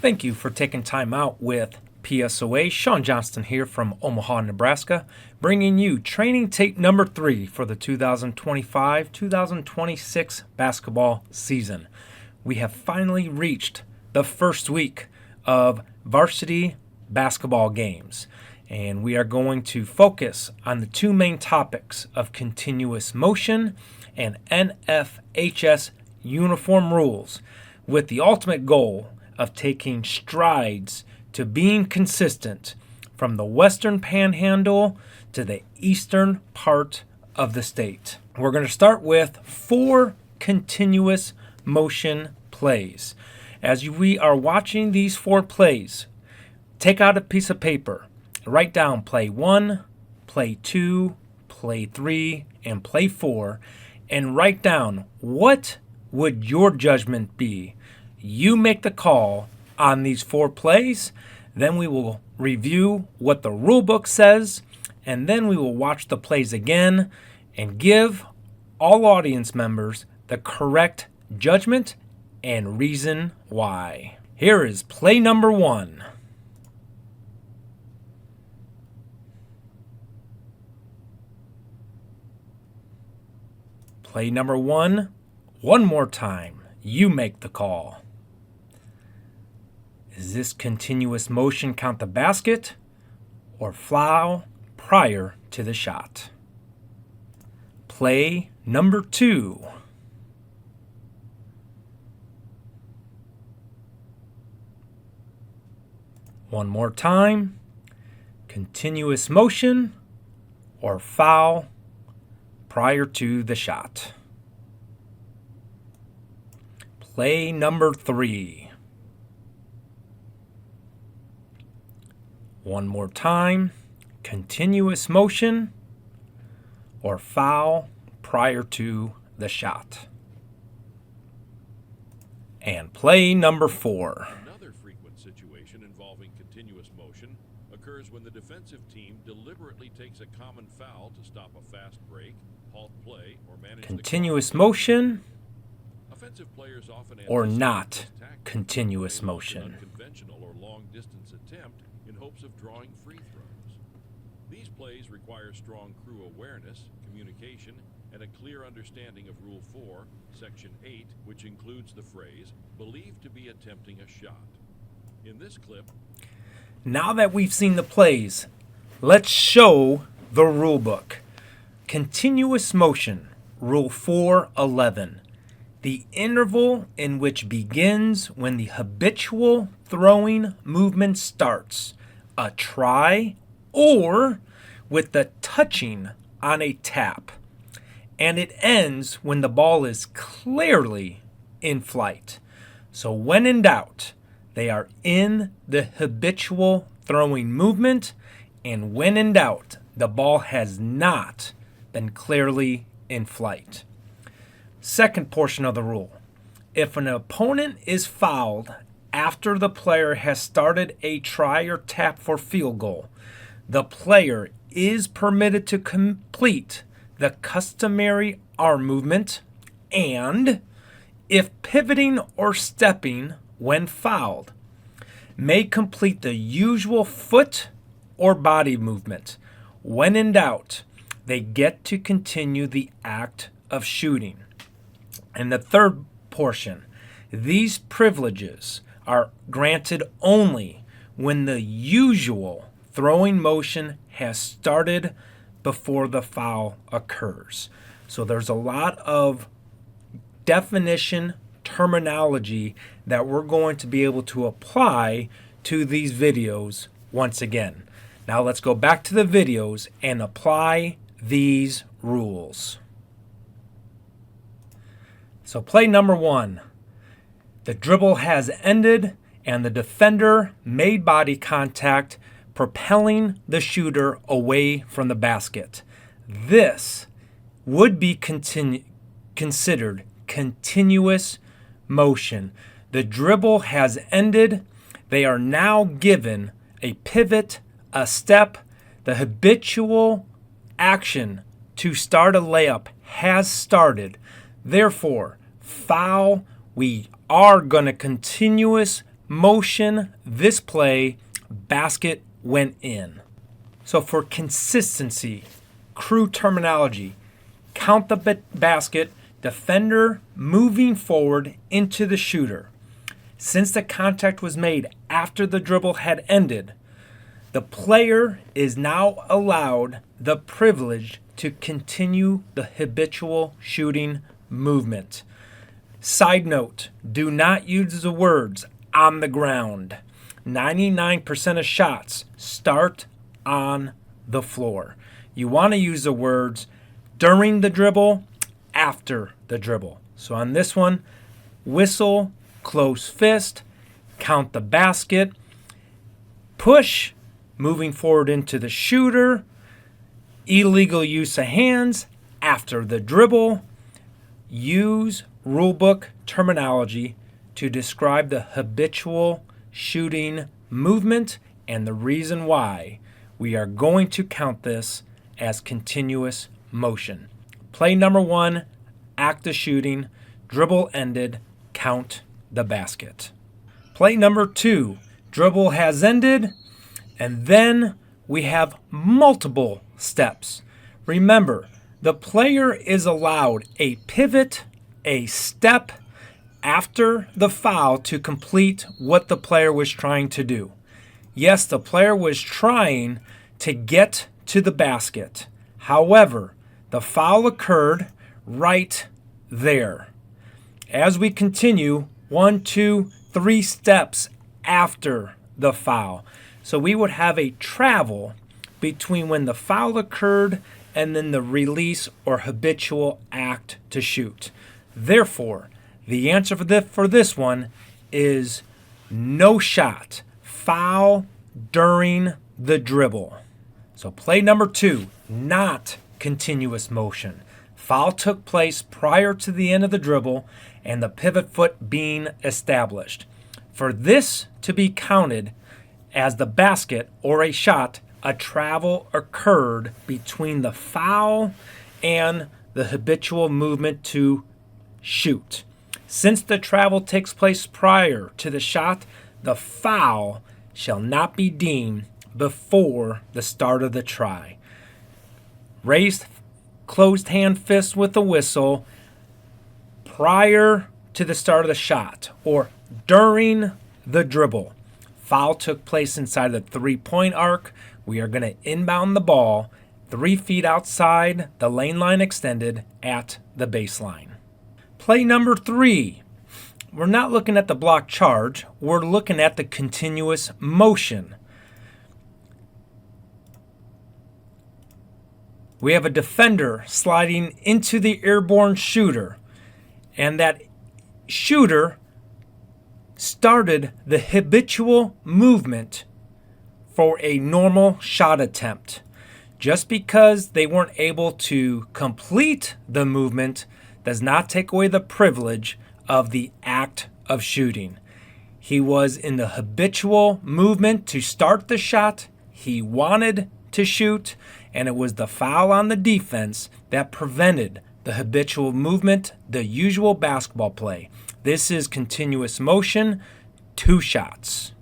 Thank you for taking time out with PSOA. Sean Johnston here from Omaha, Nebraska, bringing you training tape number 3 for the 2025-2026 basketball season. We have finally reached the first week of varsity basketball games, and we are going to focus on the two main topics of continuous motion and NFHS uniform rules, with the ultimate goal of taking strides to being consistent from the western panhandle to the eastern part of the state. We're going to start with 4 continuous motion plays. As we are watching these 4 plays, take out a piece of paper, write down play 1, play 2, play 3, and play 4, and write down what would your judgment be. You make the call on these 4 plays, then we will review what the rule book says, and then we will watch the plays again and give all audience members the correct judgment and reason why. Here is play number 1. Play number 1, one more time. You make the call. Does this continuous motion count the basket or foul prior to the shot? Play number 2. One more time. Continuous motion or foul prior to the shot. Play number 3. One more time. Continuous motion or foul prior to the shot. And play number 4. Another frequent situation involving continuous motion occurs when the defensive team deliberately takes a common foul to stop a fast break, halt play, or manage continuous motion offensive players often or not continuous an motion. unconventional or long-distance attempt in hopes of drawing free throws. These plays require strong crew awareness, communication, and a clear understanding of Rule 4, Section 8, which includes the phrase, believed to be attempting a shot. In this clip, Now that we've seen the plays, let's show the rule book. Continuous motion, Rule 4:11. The interval in which begins when the habitual throwing movement starts, a try, or with the touching on a tap, and it ends when the ball is clearly in flight. So when in doubt, they are in the habitual throwing movement, and when in doubt, the ball has not been clearly in flight. Second portion of the rule. If an opponent is fouled after the player has started a try or tap for field goal, the player is permitted to complete the customary arm movement, and if pivoting or stepping when fouled, may complete the usual foot or body movement. When in doubt, they get to continue the act of shooting. And the third portion, these privileges are granted only when the usual throwing motion has started before the foul occurs. So there's a lot of definition terminology that we're going to be able to apply to these videos once again. Now let's go back to the videos and apply these rules. So play number 1. The dribble has ended and the defender made body contact, propelling the shooter away from the basket. This would be considered continuous motion. The dribble has ended. They are now given a pivot, a step. The habitual action to start a layup has started. Therefore, foul, we are going to continuous motion, this play, basket went in. So for consistency, crew terminology, count the basket, defender moving forward into the shooter. Since the contact was made after the dribble had ended, the player is now allowed the privilege to continue the habitual shooting movement. Side note, do not use the words on the ground. 99% of shots start on the floor. You want to use the words during the dribble, after the dribble. So on this one, whistle, close fist, count the basket, push, moving forward into the shooter, illegal use of hands after the dribble. Use rulebook terminology to describe the habitual shooting movement and the reason why we are going to count this as continuous motion. Play number 1, act of shooting, dribble ended, count the basket. Play number 2, dribble has ended, and then we have multiple steps. Remember, the player is allowed a pivot, a step after the foul to complete what the player was trying to do. Yes, the player was trying to get to the basket. However, the foul occurred right there. As we continue, 1, 2, 3 steps after the foul. So we would have a travel between when the foul occurred and then the release or habitual act to shoot. Therefore, the answer for this one is no shot, foul during the dribble. So play number 2, not continuous motion. Foul took place prior to the end of the dribble and the pivot foot being established. For this to be counted as the basket or a shot, a travel occurred between the foul and the habitual movement to shoot. Since the travel takes place prior to the shot, the foul shall not be deemed before the start of the try. Raised closed hand fist with a whistle prior to the start of the shot or during the dribble. Foul took place inside the 3-point arc. We are going to inbound the ball 3 feet outside the lane line extended at the baseline. Play number 3. We're not looking at the block charge. We're looking at the continuous motion. We have a defender sliding into the airborne shooter, and that shooter started the habitual movement for a normal shot attempt. Just because they weren't able to complete the movement does not take away the privilege of the act of shooting. He was in the habitual movement to start the shot. He wanted to shoot, and it was the foul on the defense that prevented the habitual movement, the usual basketball play. This is continuous motion, 2 shots.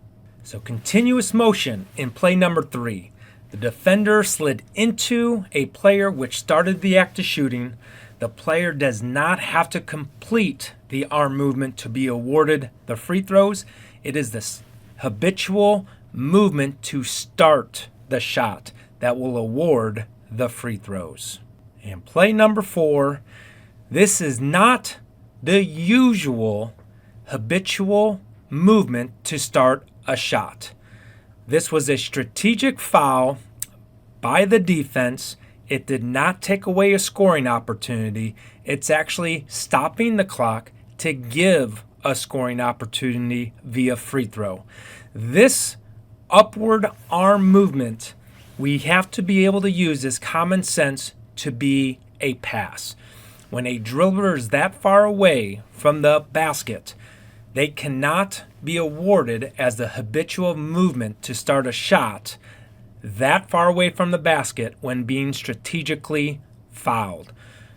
So continuous motion in play number 3. The defender slid into a player which started the act of shooting. The player does not have to complete the arm movement to be awarded the free throws. It is this habitual movement to start the shot that will award the free throws. And play number 4, this is not the usual habitual movement to start a shot. This was a strategic foul by the defense. It did not take away a scoring opportunity. It's actually stopping the clock to give a scoring opportunity via free throw. This upward arm movement, we have to be able to use this common sense to be a pass. When a dribbler is that far away from the basket, they cannot be awarded as the habitual movement to start a shot that far away from the basket when being strategically fouled.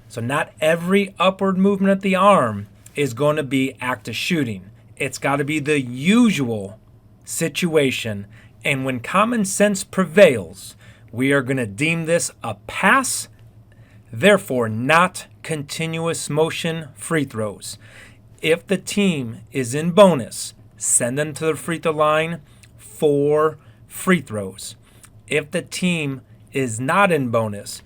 So not every upward movement of the arm is going to be act of shooting. It's got to be the usual situation. And when common sense prevails, we are going to deem this a pass, therefore not continuous motion free throws. If the team is in bonus, send them to the free throw line for free throws. If the team is not in bonus,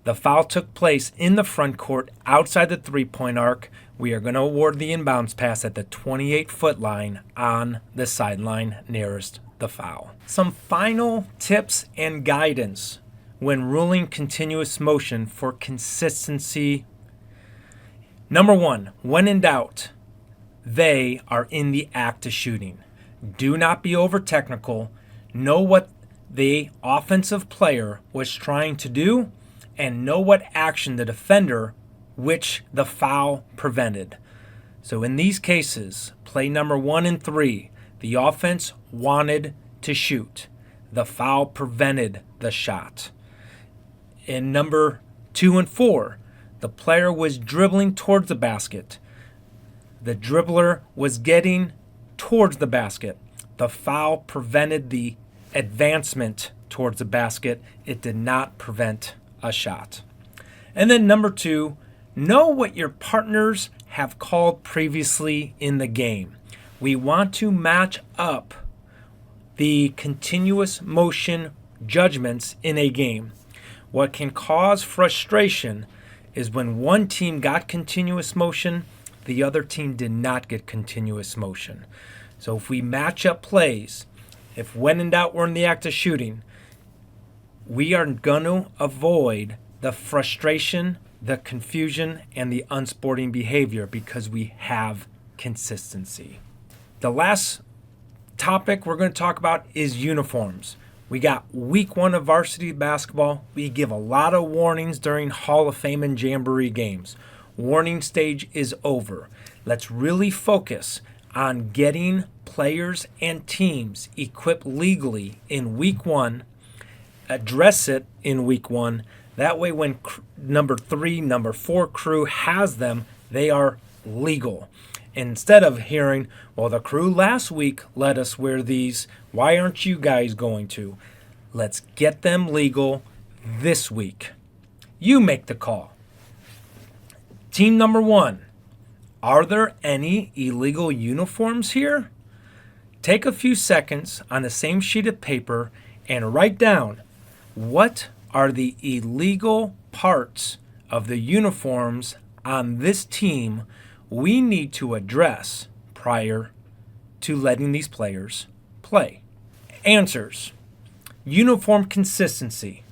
the foul took place in the front court outside the three-point arc, we are going to award the inbounds pass at the 28-foot line on the sideline nearest the foul. Some final tips and guidance when ruling continuous motion for consistency. Number one, when in doubt, they are in the act of shooting. Do not be over technical. Know what the offensive player was trying to do and know what action the defender which the foul prevented. So in these cases, play number 1 and 3, the offense wanted to shoot. The foul prevented the shot. In number 2 and 4, the player was dribbling towards the basket. The dribbler was getting towards the basket. The foul prevented the advancement towards the basket. It did not prevent a shot. And then number 2, know what your partners have called previously in the game. We want to match up the continuous motion judgments in a game. What can cause frustration is when one team got continuous motion, the other team did not get continuous motion. So if we match up plays, if when in doubt we're in the act of shooting, we are going to avoid the frustration, the confusion, and the unsporting behavior because we have consistency. The last topic we're going to talk about is uniforms. We got week 1 of varsity basketball. We give a lot of warnings during Hall of Fame and Jamboree games. Warning stage is over. Let's really focus on getting players and teams equipped legally in week 1. Address it in week 1. That way when number 3, number 4 crew has them, they are legal. Instead of hearing, well, the crew last week let us wear these. Why aren't you guys going to? Let's get them legal this week. You make the call. Team number 1, are there any illegal uniforms here? Take a few seconds on the same sheet of paper and write down what are the illegal parts of the uniforms on this team we need to address prior to letting these players play. Answers. Uniform consistency.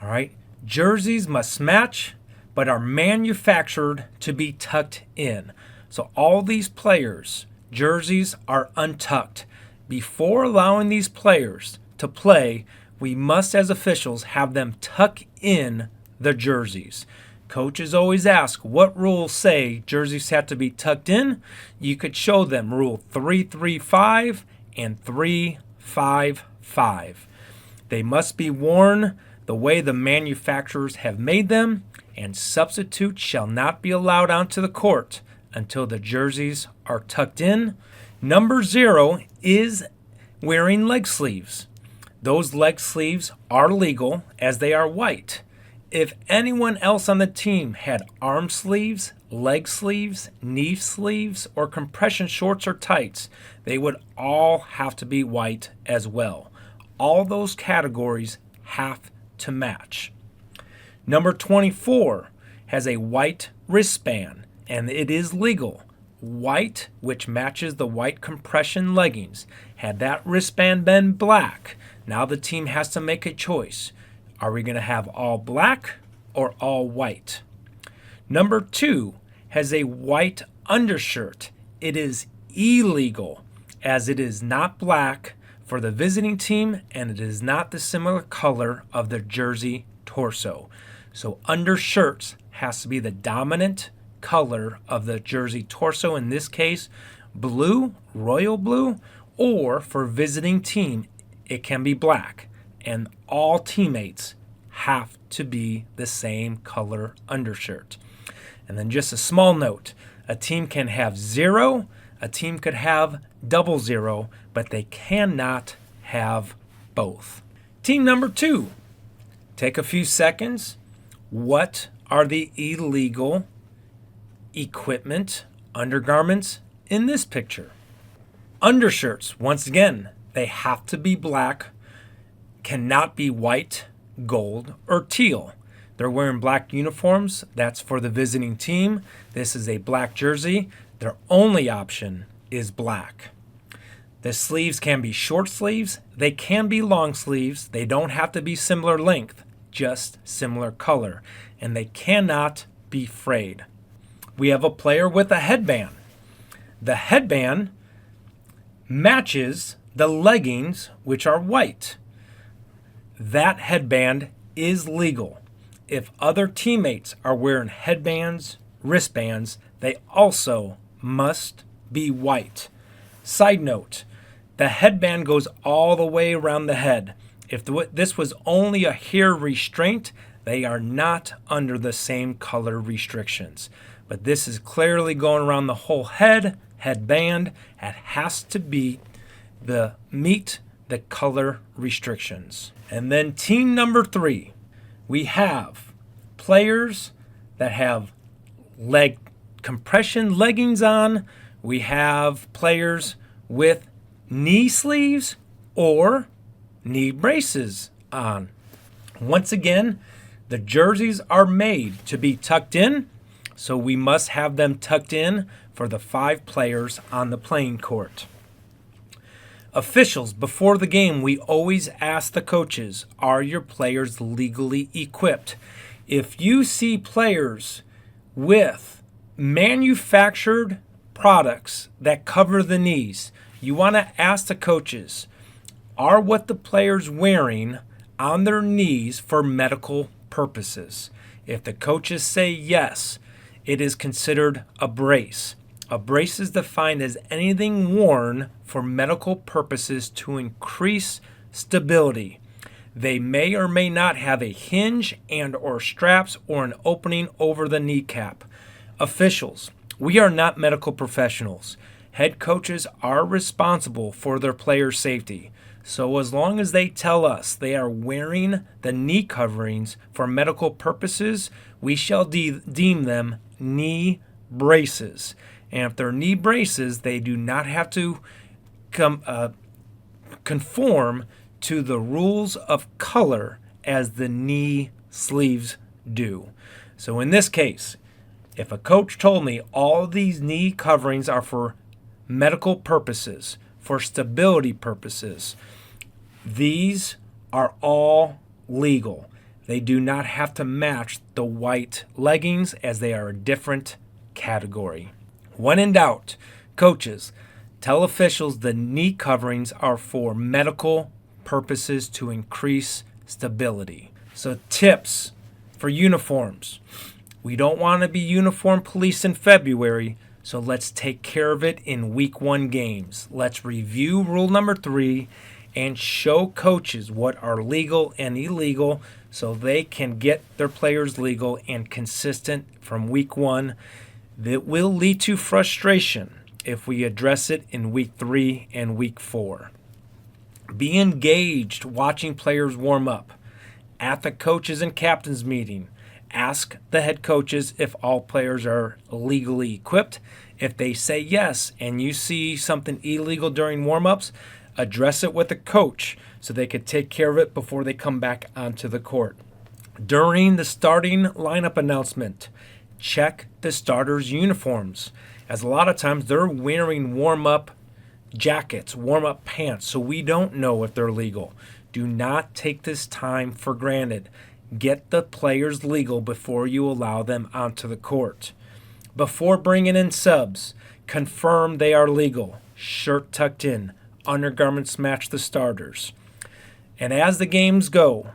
All right. Jerseys must match, but are manufactured to be tucked in. So all these players' jerseys are untucked. Before allowing these players to play, we must, as officials, have them tuck in the jerseys. Coaches always ask, what rules say jerseys have to be tucked in? You could show them Rule 335 and 355. They must be worn the way the manufacturers have made them, and substitutes shall not be allowed onto the court until the jerseys are tucked in. Number 0 is wearing leg sleeves. Those leg sleeves are legal as they are white. If anyone else on the team had arm sleeves, leg sleeves, knee sleeves, or compression shorts or tights, they would all have to be white as well. All those categories have to match. Number 24 has a white wristband, and it is legal. White, which matches the white compression leggings. Had that wristband been black, now the team has to make a choice. Are we going to have all black or all white? Number 2 has a white undershirt. It is illegal as it is not black for the visiting team and it is not the similar color of the jersey torso. So undershirts has to be the dominant color of the jersey torso, in this case blue, royal blue, or for visiting team it can be black. And all teammates have to be the same color undershirt. And then just a small note, a team can have 0, A team could have 00, but they cannot have both. Team number 2, take a few seconds. What are the illegal equipment, undergarments in this picture? Undershirts, once again, they have to be black, cannot be white, gold, or teal. They're wearing black uniforms. That's for the visiting team. This is a black jersey. Their only option is black. The sleeves can be short sleeves. They can be long sleeves. They don't have to be similar length, just similar color. And they cannot be frayed. We have a player with a headband. The headband matches the leggings, which are white. That headband is legal. If other teammates are wearing headbands, wristbands, they also must be white. Side note, the headband goes all the way around the head. If this was only a hair restraint, they are not under the same color restrictions. But this is clearly going around the whole headband. It has to meet the color restrictions. And then team number 3, we have players that have leg compression leggings on. We have players with knee sleeves or knee braces on. Once again, the jerseys are made to be tucked in, so we must have them tucked in for the 5 players on the playing court. Officials, before the game, we always ask the coaches, are your players legally equipped? If you see players with manufactured products that cover the knees, you want to ask the coaches, are what the players wearing on their knees for medical purposes? If the coaches say yes, it is considered a brace. A brace is defined as anything worn for medical purposes to increase stability. They may or may not have a hinge and or straps or an opening over the kneecap. Officials, we are not medical professionals. Head coaches are responsible for their players' safety. So as long as they tell us they are wearing the knee coverings for medical purposes, we shall deem them knee braces. And if they're knee braces, they do not have to conform to the rules of color as the knee sleeves do. So in this case, if a coach told me all these knee coverings are for medical purposes, for stability purposes, these are all legal. They do not have to match the white leggings as they are a different category. When in doubt, coaches, tell officials the knee coverings are for medical purposes to increase stability. So tips for uniforms. We don't want to be uniform police in February, so let's take care of it in week 1 games. Let's review rule number 3 and show coaches what are legal and illegal so they can get their players legal and consistent from week 1. That will lead to frustration if we address it in week 3 and week 4. Be engaged watching players warm up. At the coaches and captains meeting, ask the head coaches if all players are legally equipped. If they say yes and you see something illegal during warm-ups, address it with the coach so they could take care of it before they come back onto the court. During the starting lineup announcement, check the starters' uniforms, as a lot of times they're wearing warm-up jackets, warm-up pants, so we don't know if they're legal. Do not take this time for granted. Get the players legal before you allow them onto the court. Before bringing in subs, confirm they are legal. Shirt tucked in, undergarments match the starters. And as the games go,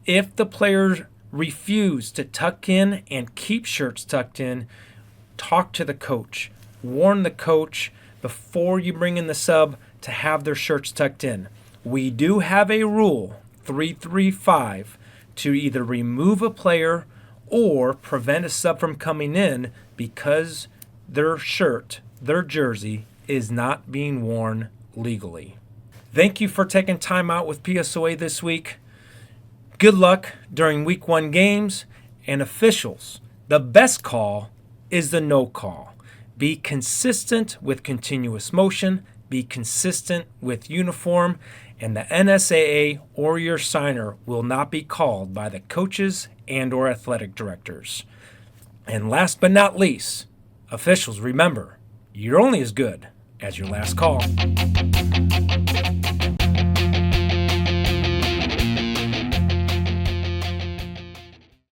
if the players refuse to tuck in and keep shirts tucked in, talk to the coach. Warn the coach before you bring in the sub to have their shirts tucked in. We do have a rule, 335, to either remove a player or prevent a sub from coming in because their shirt, their jersey, is not being worn legally. Thank you for taking time out with PSOA this week. Good luck during week 1 games. And officials, the best call is the no call. Be consistent with continuous motion. Be consistent with uniform. And the NSAA or your signer will not be called by the coaches and or athletic directors. And last but not least, officials, remember, you're only as good as your last call.